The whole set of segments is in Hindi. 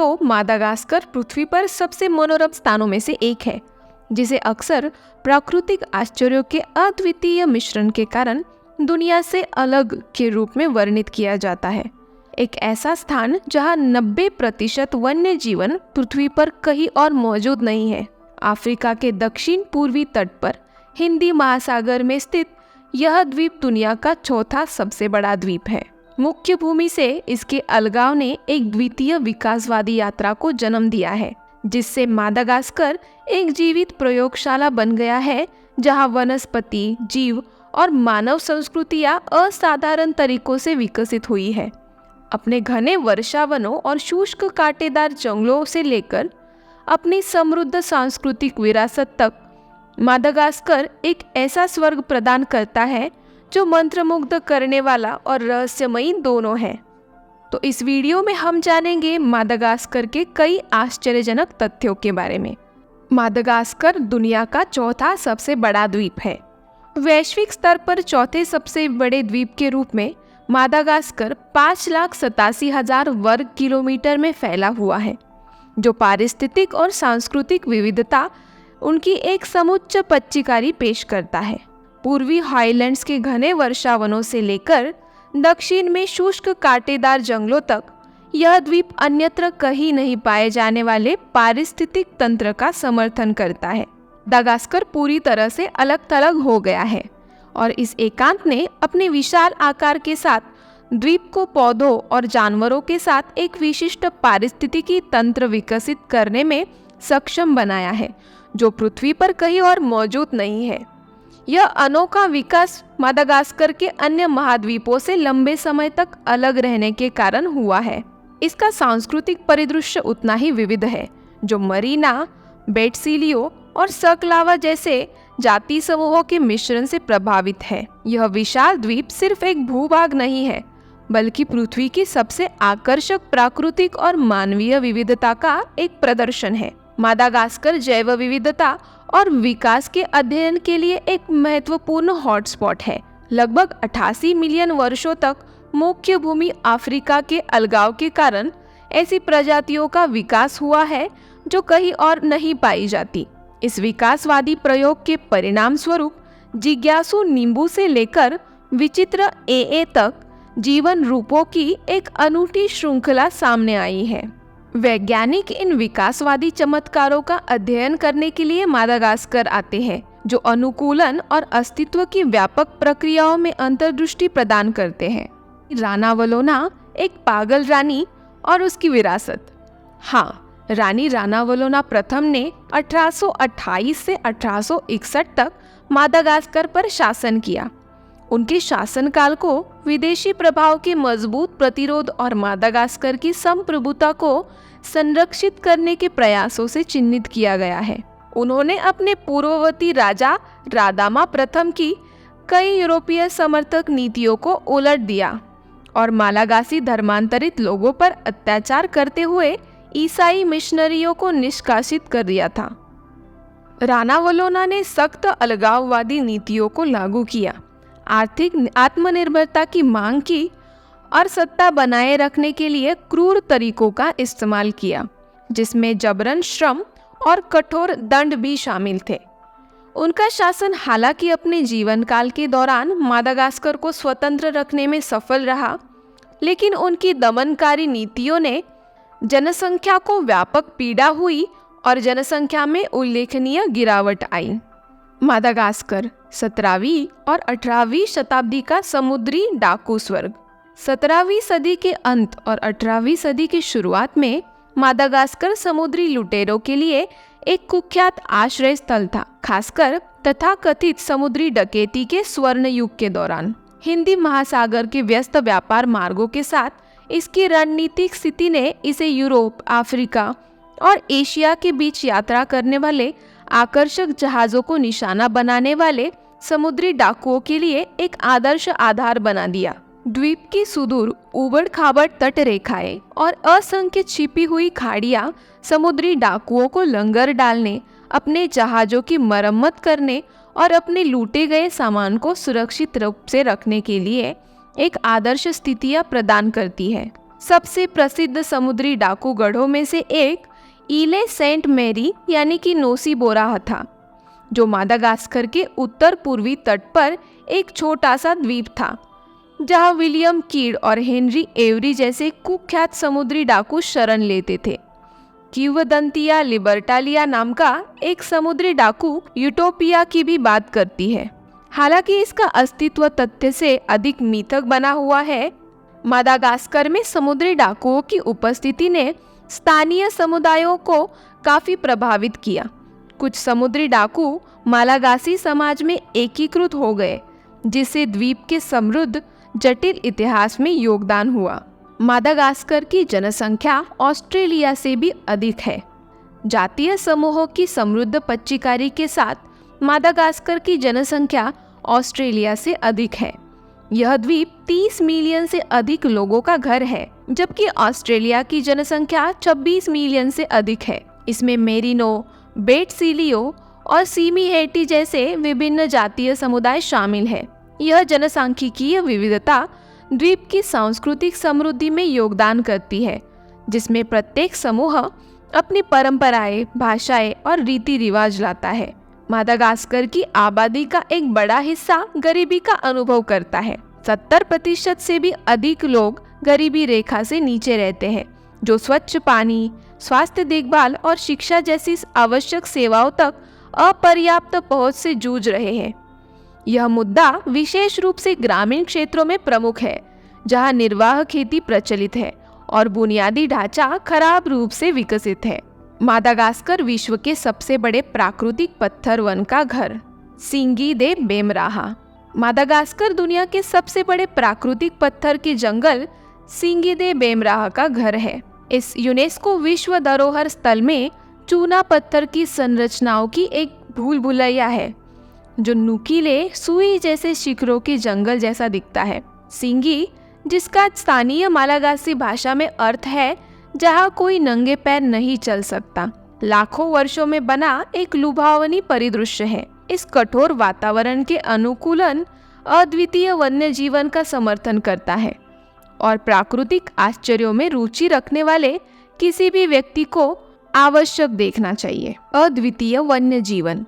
तो मादागास्कर पृथ्वी पर सबसे मनोरम स्थानों में से एक है, जिसे अक्सर प्राकृतिक आश्चर्यों के अद्वितीय मिश्रण के कारण दुनिया से अलग के रूप में वर्णित किया जाता है। एक ऐसा स्थान जहां 90% वन्य जीवन पृथ्वी पर कहीं और मौजूद नहीं है। अफ्रीका के दक्षिण पूर्वी तट पर हिंदी महासागर में स्थित यह द्वीप दुनिया का चौथा सबसे बड़ा द्वीप है। मुख्य भूमि से इसके अलगाव ने एक द्वितीय विकासवादी यात्रा को जन्म दिया है, जिससे मादागास्कर एक जीवित प्रयोगशाला बन गया है, जहां वनस्पति, जीव और मानव संस्कृतियां असाधारण तरीकों से विकसित हुई है। अपने घने वर्षावनों और शुष्क कांटेदार जंगलों से लेकर अपनी समृद्ध सांस्कृतिक विरासत तक, मादागास्कर एक ऐसा स्वर्ग प्रदान करता है जो मंत्रमुग्ध करने वाला और रहस्यमयी दोनों है। तो इस वीडियो में हम जानेंगे मादागास्कर के कई आश्चर्यजनक तथ्यों के बारे में। मादागास्कर दुनिया का चौथा सबसे बड़ा द्वीप है। वैश्विक स्तर पर चौथे सबसे बड़े द्वीप के रूप में मादागास्कर 5,87,000 वर्ग किलोमीटर में फैला हुआ है, जो पारिस्थितिक और सांस्कृतिक विविधता उनकी एक समुच्च पच्चीकारी पेश करता है। पूर्वी हाईलैंड्स के घने वर्षावनों से लेकर दक्षिण में शुष्क कांटेदार जंगलों तक, यह द्वीप अन्यत्र कहीं नहीं पाए जाने वाले पारिस्थितिक तंत्र का समर्थन करता है। मादागास्कर पूरी तरह से अलग थलग हो गया है और इस एकांत ने अपने विशाल आकार के साथ द्वीप को पौधों और जानवरों के साथ एक विशिष्ट पारिस्थितिकी तंत्र विकसित करने में सक्षम बनाया है, जो पृथ्वी पर कहीं और मौजूद नहीं है। यह अनोखा विकास मादागास्कर के अन्य महाद्वीपों से लंबे समय तक अलग रहने के कारण हुआ है। इसका सांस्कृतिक परिदृश्य उतना ही विविध है, जो मरीना, बेटसिलियो और सकलावा जैसे जाति समूहों के मिश्रण से प्रभावित है। यह विशाल द्वीप सिर्फ एक भूभाग नहीं है, बल्कि पृथ्वी की सबसे आकर्षक प्राकृतिक और मानवीय विविधता का एक प्रदर्शन है। मादागास्कर जैव विविधता और विकास के अध्ययन के लिए एक महत्वपूर्ण हॉटस्पॉट है। लगभग 88 मिलियन वर्षों तक मुख्य भूमि अफ्रीका के अलगाव के कारण ऐसी प्रजातियों का विकास हुआ है जो कहीं और नहीं पाई जाती। इस विकासवादी प्रयोग के परिणाम स्वरूप जिज्ञासु नींबू से लेकर विचित्र एए तक जीवन रूपों की एक अनूठी श्रृंखला सामने आई है। वैज्ञानिक इन विकासवादी चमत्कारों का अध्ययन करने के लिए मादागास्कर आते हैं, जो अनुकूलन और अस्तित्व की व्यापक प्रक्रियाओं में अंतर्दृष्टि प्रदान करते हैं। रानावलोना, एक पागल रानी और उसकी विरासत। हाँ, रानी रानावलोना प्रथम ने 1828 से 1861 तक मादागास्कर पर शासन किया। उनके शासनकाल को विदेशी प्रभाव के मजबूत प्रतिरोध और मादागास्कर की संप्रभुता को संरक्षित करने के प्रयासों से चिन्हित किया गया है। उन्होंने अपने पूर्ववर्ती राजा रादामा प्रथम की कई यूरोपीय समर्थक नीतियों को उलट दिया और मालागासी धर्मांतरित लोगों पर अत्याचार करते हुए ईसाई मिशनरियों को निष्कासित कर दिया था। रानावलोना ने सख्त अलगाववादी नीतियों को लागू किया, आर्थिक आत्मनिर्भरता की मांग की और सत्ता बनाए रखने के लिए क्रूर तरीकों का इस्तेमाल किया, जिसमें जबरन श्रम और कठोर दंड भी शामिल थे। उनका शासन हालांकि अपने जीवन काल के दौरान मादागास्कर को स्वतंत्र रखने में सफल रहा, लेकिन उनकी दमनकारी नीतियों ने जनसंख्या को व्यापक पीड़ा हुई और जनसंख्या में उल्लेखनीय गिरावट आई। मादागास्कर 17वीं और 18वीं शताब्दी का समुद्री डाकू स्वर्ग। 17वीं सदी के अंत और 18वीं सदी की शुरुआत में मादागास्कर समुद्री लुटेरों के लिए एक कुख्यात आश्रय स्थल था, खासकर तथाकथित समुद्री डकैती के स्वर्ण युग के दौरान। हिंदी महासागर के व्यस्त व्यापार मार्गों के साथ इसकी रणनीतिक स्थिति ने इसे यूरोप, अफ्रीका और एशिया के बीच यात्रा करने वाले आकर्षक जहाज़ों को निशाना बनाने वाले समुद्री डाकुओं के लिए एक आदर्श आधार बना दिया। द्वीप की सुदूर उबड़-खाबड़ तट रेखाएं और असंख्य छिपी हुई खाड़ियां समुद्री डाकुओं को लंगर डालने, अपने जहाज़ों की मरम्मत करने और अपने लूटे गए सामान को सुरक्षित रूप से रखने के लिए एक आदर्श स्थितियां प्रदान करती है। सबसे प्रसिद्ध समुद्री डाकू गढ़ों में से एक इले सेंट मैरी यानी कि नोसीबोरा था, जो मादागास्कर के उत्तर पूर्वी तट पर एक छोटा सा द्वीप था, जहां विलियम कीड और हेनरी एवरी जैसे कुख्यात समुद्री डाकू शरण लेते थे। किंवदंतियां लिबर्टालिया नाम का एक समुद्री डाकू यूटोपिया की भी बात करती है। हालांकि इसका अस्तित्व तथ्य से अधिक मिथक बना हुआ है। मादागास्कर में समुद्री डाकुओं की उपस्थिति ने स्थानीय समुदायों को काफी प्रभावित किया। कुछ समुद्री डाकू मालागासी समाज में एकीकृत हो गए, जिससे द्वीप के समृद्ध जटिल इतिहास में योगदान हुआ। मादागास्कर की जनसंख्या ऑस्ट्रेलिया से भी अधिक है। जातीय समूहों की समृद्ध पच्चीकारी के साथ मादागास्कर की जनसंख्या ऑस्ट्रेलिया से अधिक है। यह द्वीप 30 मिलियन से अधिक लोगों का घर है, जबकि ऑस्ट्रेलिया की जनसंख्या 26 मिलियन से अधिक है। इसमें मेरिनो, बेटसिलियो और सीमीहेटी जैसे विभिन्न जातीय समुदाय शामिल है। यह जनसांख्यिकीय विविधता द्वीप की सांस्कृतिक समृद्धि में योगदान करती है, जिसमें प्रत्येक समूह अपनी परंपराएं, भाषाएं और रीति रिवाज लाता है। मादागास्कर की आबादी का एक बड़ा हिस्सा गरीबी का अनुभव करता है। 70% से भी अधिक लोग गरीबी रेखा से नीचे रहते हैं, जो स्वच्छ पानी, स्वास्थ्य देखभाल और शिक्षा जैसी आवश्यक सेवाओं तक अपर्याप्त पहुंच से जूझ रहे हैं। यह मुद्दा विशेष रूप से ग्रामीण क्षेत्रों में प्रमुख है, जहां निर्वाह खेती प्रचलित है और बुनियादी ढांचा खराब रूप से विकसित है। मादागास्कर विश्व के सबसे बड़े प्राकृतिक पत्थर वन का घर, सिंगी दे बेमराहा। मादागास्कर दुनिया के सबसे बड़े प्राकृतिक पत्थर के जंगल सिंगी दे बेमराहा का घर है। इस यूनेस्को विश्व धरोहर स्थल में चूना पत्थर की संरचनाओं की एक भूल भुलैया है, जो नुकीले सुई जैसे शिखरों के जंगल जैसा दिखता है। सिंगी, जिसका स्थानीय मालागासी भाषा में अर्थ है जहां कोई नंगे पैर नहीं चल सकता, लाखों वर्षों में बना एक लुभावनी परिदृश्य है। इस कठोर वातावरण के अनुकूलन अद्वितीय वन्य जीवन का समर्थन करता है और प्राकृतिक आश्चर्यों में रुचि रखने वाले किसी भी व्यक्ति को आवश्यक देखना चाहिए। अद्वितीय वन्य जीवन।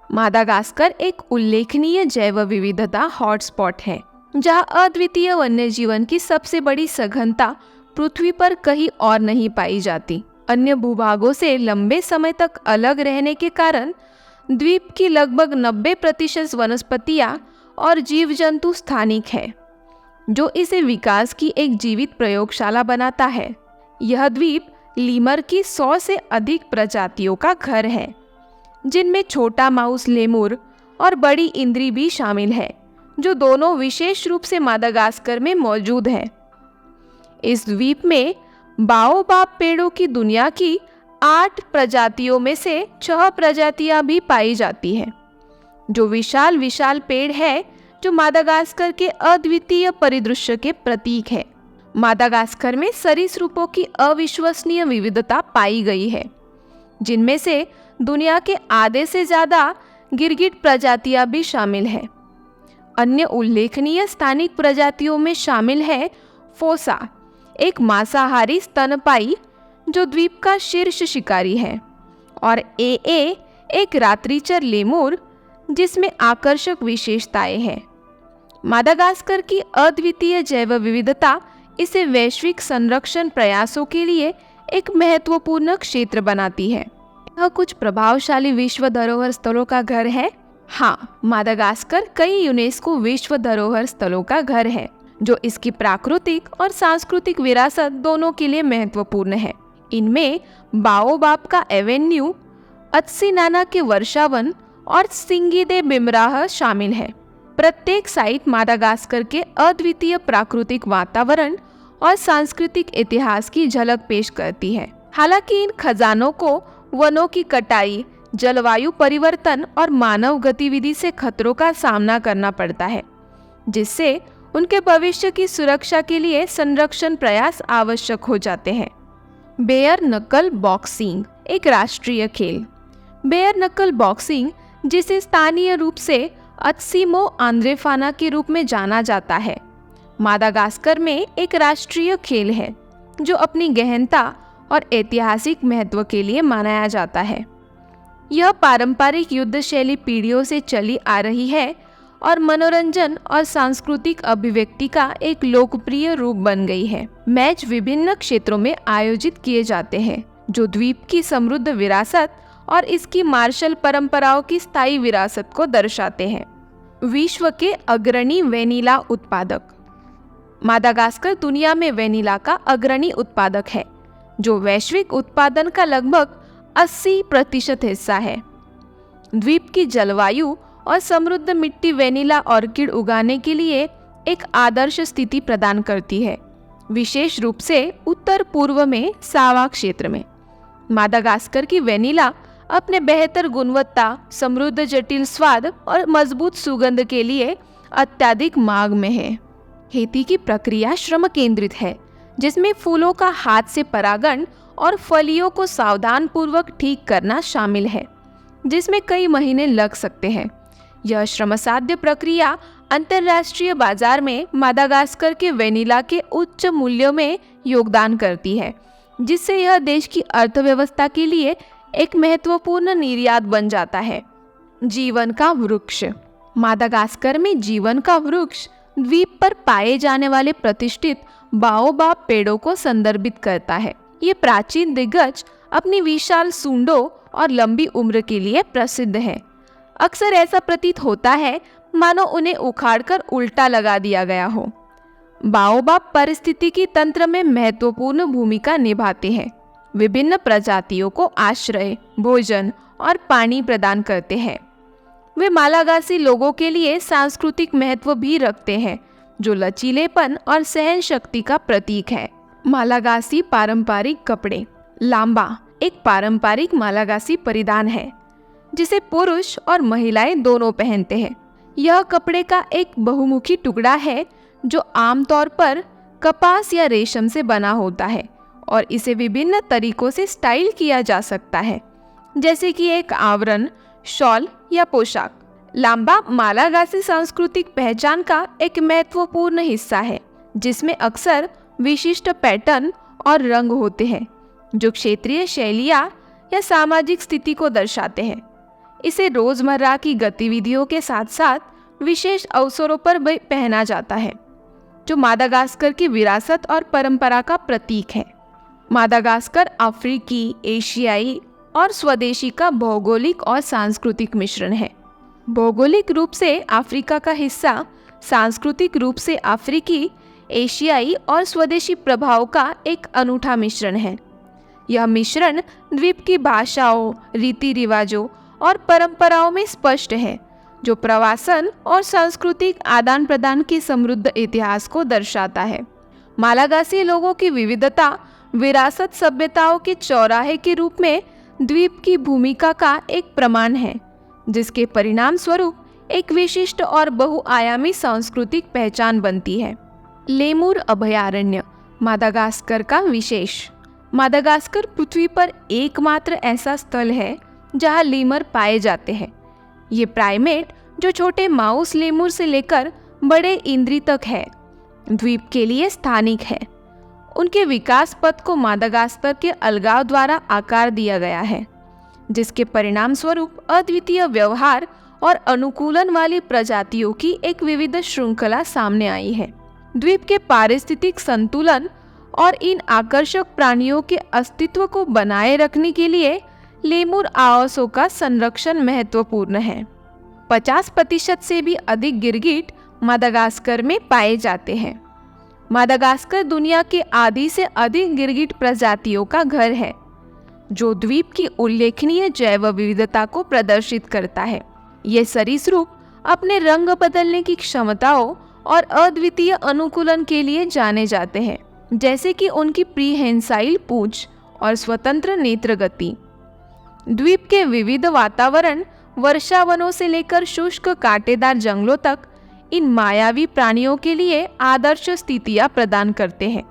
मादागास्कर एक उल्लेखनीय जैव विविधता हॉटस्पॉट है, जहां अद्वितीय वन्य जीवन की सबसे बड़ी सघनता पृथ्वी पर कहीं और नहीं पाई जाती। अन्य भूभागों से लंबे समय तक अलग रहने के कारण द्वीप की लगभग 90% वनस्पतियां और जीव जंतु स्थानिक है, जो इसे विकास की एक जीवित प्रयोगशाला बनाता है। यह द्वीप लीमर की 100 से अधिक प्रजातियों का घर है, जिनमें छोटा माउस लेमुर और बड़ी इंद्री भी शामिल है, जो दोनों विशेष रूप से मादागास्कर में मौजूद है। इस द्वीप में बाओबाब पेड़ों की दुनिया की 8 प्रजातियों में से 6 प्रजातियां भी पाई जाती हैं, जो विशाल विशाल पेड़ है, जो मादागास्कर के अद्वितीय परिदृश्य के प्रतीक है। मादागास्कर में सरीसृपों की अविश्वसनीय विविधता पाई गई है, जिनमें से दुनिया के आधे से ज़्यादा गिरगिट प्रजातियां भी शामिल हैं। अन्य उल्लेखनीय स्थानिक प्रजातियों में शामिल है फोसा, एक मांसाहारी स्तनपायी जो द्वीप का शीर्ष शिकारी है, और एक रात्रिचर लेमुर, जिसमें आकर्षक विशेषताएं हैं। मादागास्कर की अद्वितीय जैव विविधता इसे वैश्विक संरक्षण प्रयासों के लिए एक महत्वपूर्ण क्षेत्र बनाती है। यह कुछ प्रभावशाली विश्व धरोहर स्थलों का घर है। हाँ, मादागास्कर कई यूनेस्को विश्व धरोहर स्थलों का घर है, जो इसकी प्राकृतिक और सांस्कृतिक विरासत दोनों के लिए महत्वपूर्ण है। इनमें बाओबाब का एवेन्यू, अत्सिनाना के वर्षावन और सिंगी दे बिमराह शामिल है। प्रत्येक साइट मादागास्कर के अद्वितीय प्राकृतिक वातावरण और सांस्कृतिक इतिहास की झलक पेश करती है। हालांकि इन खजानों को वनों की कटाई, जलवायु परिवर्तन और मानव गतिविधि से खतरों का सामना करना पड़ता है, जिससे उनके भविष्य की सुरक्षा के लिए संरक्षण प्रयास आवश्यक हो जाते हैं। बेयर नकल बॉक्सिंग एक राष्ट्रीय खेल। बेयर नकल बॉक्सिंग, जिसे स्थानीय रूप से अत्सिमो आंद्रेफाना के रूप में जाना जाता है, मादागास्कर में एक राष्ट्रीय खेल है। जो अपनी गहनता और ऐतिहासिक महत्व के लिए मनाया जाता है। यह पारंपरिक युद्ध शैली पीढ़ियों से चली आ रही है और मनोरंजन और सांस्कृतिक अभिव्यक्ति का एक लोकप्रिय रूप बन गई है। मैच विभिन्न क्षेत्रों में आयोजित किए जाते हैं, जो द्वीप की समृद्ध विरासत और इसकी मार्शल परंपराओं की स्थायी विरासत को दर्शाते हैं। विश्व के अग्रणी वेनिला उत्पादक। मादागास्कर दुनिया में वेनिला का अग्रणी उत्पादक है, जो वैश्विक उत्पादन का लगभग 80% हिस्सा है। द्वीप की जलवायु और समृद्ध मिट्टी वेनिला ऑर्किड उगाने के लिए एक आदर्श स्थिति प्रदान करती है, विशेष रूप से उत्तर पूर्व में सावा क्षेत्र में। मादागास्कर की वेनिला अपने बेहतर गुणवत्ता, समृद्ध जटिल स्वाद और मजबूत सुगंध के लिए अत्यधिक मांग में है। खेती की प्रक्रिया श्रम केंद्रित है, जिसमें फूलों का हाथ से परागण और फलियों को सावधानपूर्वक ठीक करना शामिल है, जिसमें कई महीने लग सकते हैं। यह श्रमसाध्य प्रक्रिया अंतर्राष्ट्रीय बाजार में मादागास्कर के वेनिला के उच्च मूल्यों में योगदान करती है, जिससे यह देश की अर्थव्यवस्था के लिए एक महत्वपूर्ण निर्यात बन जाता है। जीवन का वृक्ष। मादागास्कर में जीवन का वृक्ष द्वीप पर पाए जाने वाले प्रतिष्ठित बाओबाब पेड़ों को संदर्भित करता है। ये प्राचीन दिग्गज अपनी विशाल सूंडों और लंबी उम्र के लिए प्रसिद्ध है। अक्सर ऐसा प्रतीत होता है मानो उन्हें उखाड़कर उल्टा लगा दिया गया हो। बाओबाब पारिस्थितिकी तंत्र में महत्वपूर्ण भूमिका निभाते हैं। विभिन्न प्रजातियों को आश्रय, भोजन और पानी प्रदान करते हैं। वे मालागासी लोगों के लिए सांस्कृतिक महत्व भी रखते हैं, जो लचीलेपन और सहन शक्ति का प्रतीक है। मालागासी पारंपरिक कपड़े। लांबा एक पारंपरिक मालागासी परिधान है, जिसे पुरुष और महिलाएं दोनों पहनते हैं। यह कपड़े का एक बहुमुखी टुकड़ा है, जो आमतौर पर कपास या रेशम से बना होता है और इसे विभिन्न तरीकों से स्टाइल किया जा सकता है, जैसे कि एक आवरण, शॉल या पोशाक। लांबा मालागासी सांस्कृतिक पहचान का एक महत्वपूर्ण हिस्सा है, जिसमें अक्सर विशिष्ट पैटर्न और रंग होते हैं, जो क्षेत्रीय शैलियाँ या सामाजिक स्थिति को दर्शाते हैं। इसे रोजमर्रा की गतिविधियों के साथ साथ विशेष अवसरों पर भी पहना जाता है, जो मादागास्कर की विरासत और परंपरा का प्रतीक है। मादागास्कर अफ्रीकी, एशियाई और स्वदेशी का भौगोलिक और सांस्कृतिक मिश्रण है। भौगोलिक रूप से अफ्रीका का हिस्सा, सांस्कृतिक रूप से अफ्रीकी, एशियाई और स्वदेशी प्रभाव का एक अनूठा मिश्रण है। यह मिश्रण द्वीप की भाषाओं, रीति रिवाजों और परंपराओं में स्पष्ट है, जो प्रवासन और सांस्कृतिक आदान प्रदान के समृद्ध इतिहास को दर्शाता है। मालागासी लोगों की विविधता विरासत सभ्यताओं के चौराहे के रूप में द्वीप की भूमिका का एक प्रमाण है, जिसके परिणाम स्वरूप एक विशिष्ट और बहुआयामी सांस्कृतिक पहचान बनती है। लेमुर अभयारण्य। मादागास्कर का विशेष। मादागास्कर पृथ्वी पर एकमात्र ऐसा स्थल है जहां लेमर पाए जाते हैं। ये प्राइमेट, जो छोटे माउस लेमुर से लेकर बड़े इंद्री तक है, द्वीप के लिए स्थानिक है। उनके विकास पथ को मादागास्कर के अलगाव द्वारा आकार दिया गया है, जिसके परिणाम स्वरूप अद्वितीय व्यवहार और अनुकूलन वाली प्रजातियों की एक विविध श्रृंखला सामने आई है। द्वीप के पारिस्थितिक संतुलन और इन आकर्षक प्राणियों के अस्तित्व को बनाए रखने के लिए लेमुर आवासों का संरक्षण महत्वपूर्ण है। 50% से भी अधिक गिरगिट मादागास्कर में पाए जाते हैं। मादागास्कर दुनिया के आधी से अधिक गिरगिट प्रजातियों का घर है, जो द्वीप की उल्लेखनीय जैव विविधता को प्रदर्शित करता है। ये सरीसृप अपने रंग बदलने की क्षमताओं और अद्वितीय अनुकूलन के लिए जाने जाते हैं, जैसे कि उनकी प्रीहेंसाइल पूंछ और स्वतंत्र नेत्र गति। द्वीप के विविध वातावरण, वर्षावनों से लेकर शुष्क कांटेदार जंगलों तक, इन मायावी प्राणियों के लिए आदर्श स्थितियां प्रदान करते हैं,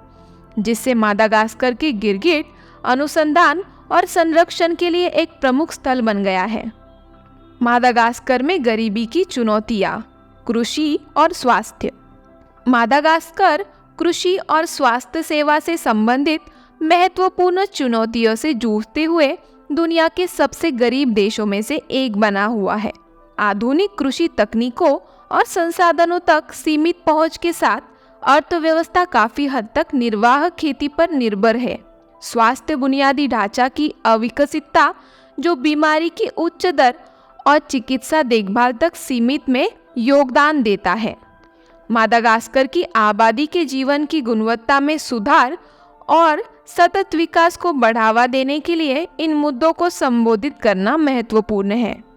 जिससे मादागास्कर की गिरगिट अनुसंधान और संरक्षण के लिए एक प्रमुख स्थल बन गया है। मादागास्कर में गरीबी की चुनौतियां, कृषि और स्वास्थ्य। मादागास्कर कृषि और स्वास्थ्य सेवा से संबंधित महत्वपूर्ण चुनौतियों से जूझते हुए दुनिया के सबसे गरीब देशों में से एक बना हुआ है। आधुनिक कृषि तकनीकों और संसाधनों तक सीमित पहुंच के साथ अर्थव्यवस्था काफी हद तक निर्वाह खेती पर निर्भर है। स्वास्थ्य बुनियादी ढांचा की अविकसितता, जो बीमारी की उच्च दर और चिकित्सा देखभाल तक सीमित में योगदान देता है। मादागास्कर की आबादी के जीवन की गुणवत्ता में सुधार और सतत विकास को बढ़ावा देने के लिए इन मुद्दों को संबोधित करना महत्वपूर्ण है।